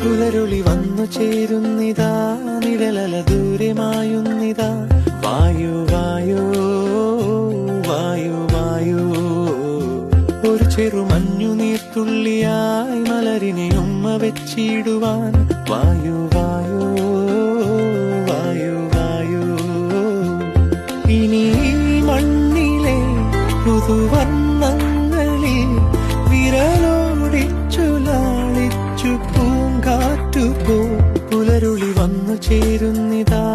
പുലരുളി വന്നു ചേരുന്നിതാ, നിഴലല ദൂരെ മായുന്നിതാ. വായു വായോ വായു വായോ, ഒരു ചെറുമഞ്ഞു നീർത്തുള്ളിയായി മലരിനെ ഉമ്മ വെച്ചിടുവാൻ. വായു വായോ വായു വായോ, ഇനി മണ്ണിലെ പുതുവർണ്ണങ്ങളിൽ വിരലോടിച്ചു ലാളിച്ചു പൂങ്കാറ്റുപോ. പുലരുളി വന്നു ചേരുന്നിതാ,